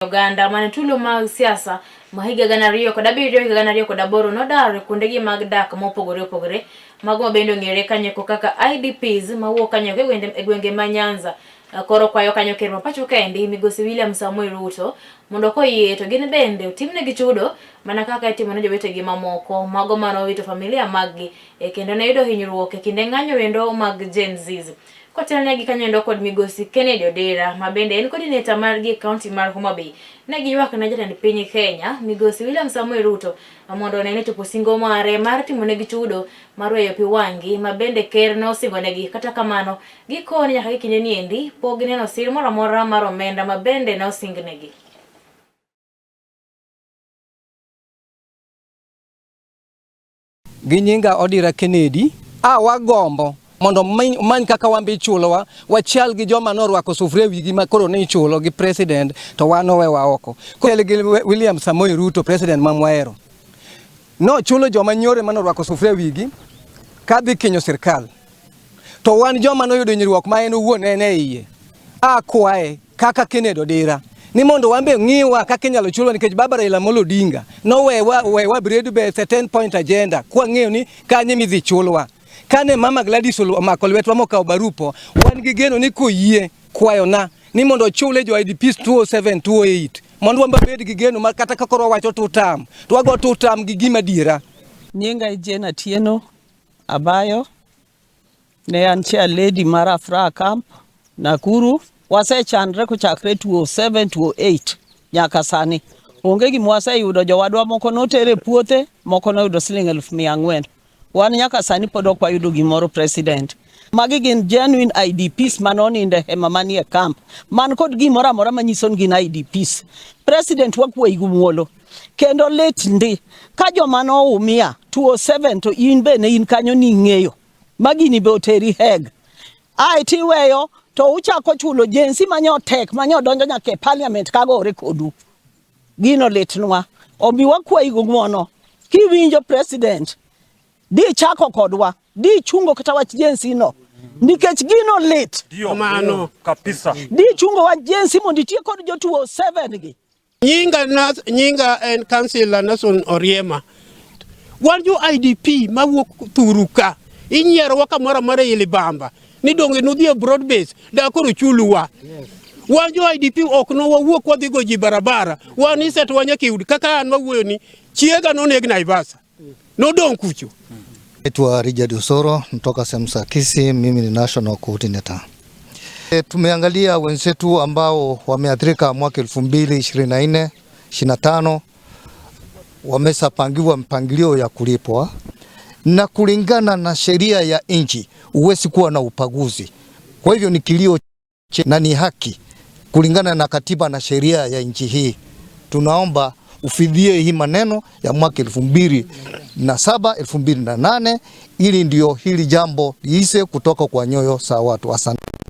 Uganda mane tulo mag siasa mahiga gana riyo kod abiriyo higa gana riyo kod aboro nodar kuondegi mag dak mopogore opogore mago bende ong'ere kanyo kaka IDPs mawuok kanyo e gwenge ma Nyanza. Koro kwayo kanyo ker ma pacho kendi Migosi William Samoei Ruto mondo koyie to gin bende otimnegi chudo mana kaka itimo ne jowetegi mamoko mago mano wito familia maggi kendo ne yudo hinyruok e kinde ng'anyo wendo mag Gen Z. Kotelnegi kanyo endo kod Migosi Kennedy Odera ma bende en coordinator margi county mar Homa Bay. Ne giywak ne jatend piny Kenya Migosi William Samoei Ruto mondo onene chopo singo mare mar timo negi chudo mar weyo pi wangi ma bende ker ne osingo negi. Kata kamano gikone nyaka kinde ni endi pok gineno sir moro amora mar omenda ma bende ne osingnegi. Ginyinga Odera Kennedy wagombo mondo many kaka wambi chulowa wachal gi joma norwako sufria wigi ma koro ne chulo gi president to wan owewa oko. Kel gi William Samoei Ruto president mamwaero no chulo joma nyore manorwako sufria wigi kadhi kinyo sirkal to wan joma noyudo nyirwok ma en owuon ene iye kwae kaka Kennedy Odera ni mondo wambe ng'iwa kaka inyalo chulo nikech Baba Raila Amolo Odinga no wewa bread be 10 point agenda kwa ng'eyo ni kanye midhi chulwa. Kane Mama Gladys omako lwetwa mokawo barupo wan gi geno ni koyie kwayona ni mondo chule jo IDPs 207 208 mondo wamba bed gi geno ma kata kakoro wacho tutam to wago tutam gi gima diera. Nyinga Jena Tieno Abayo ne an chair lady mar Afra Camp Nakuru. Wasechandre kochakre 207 208 nyaka sani onge gima waseyudo. Jowadwa moko notere puothe, moko noyudo siling 400,000. Wan nyaka sani pod ok wayudo gimoro president. Magi gin genuine IDPs manoninde hema manie camp man kod gimoro amora manyiso ni gin IDPs. President wakwoyi gumuolo kendo lit ndi ka joma noumia 207 to in be ne in kanyo ni ng'eyo magini be oteri heg tiweyo to uchako chulo jensi manyotek manyodonjo nyaka e parliament kagore kodu. Gino litnwa omi wakwoyi gumuono kiwinjo president di chako kodwa di chungo kata wach jensi no nikech gino lit mano kabisa di chungo wach jensi mondo itie kod jo 207 gi. Nyinga en Councilor Nason Oriema. Wan jo IDP mawuok Thuruka inyiero waka mora mara ile bamba ni donge nudhi e broad base da koro chuluwa. Wan jo IDP ok no wawuok wadhi go ji barabara wan iset wanyaka yud kaka an mawuoyo ni chiega noneg Naivasha nodong kucho. Naitwa Richard Osoro kutoka Semsa Kisii, mimi ni national coordinator. Tumeangalia wenzetu ambao wameathirika mwaka 2024 25 wamesapangiwa mpangilio ya kulipwa na kulingana na sheria ya nchi uwezi kuwa na upaguzi. Kwa hivyo ni kilio na ni haki kulingana na katiba na sheria ya nchi hii. Tunaomba ufidhie hii maneno ya mwaka 2007 2008 ili ndio hili jambo liise kutoka kwa nyoyo za watu. Asante.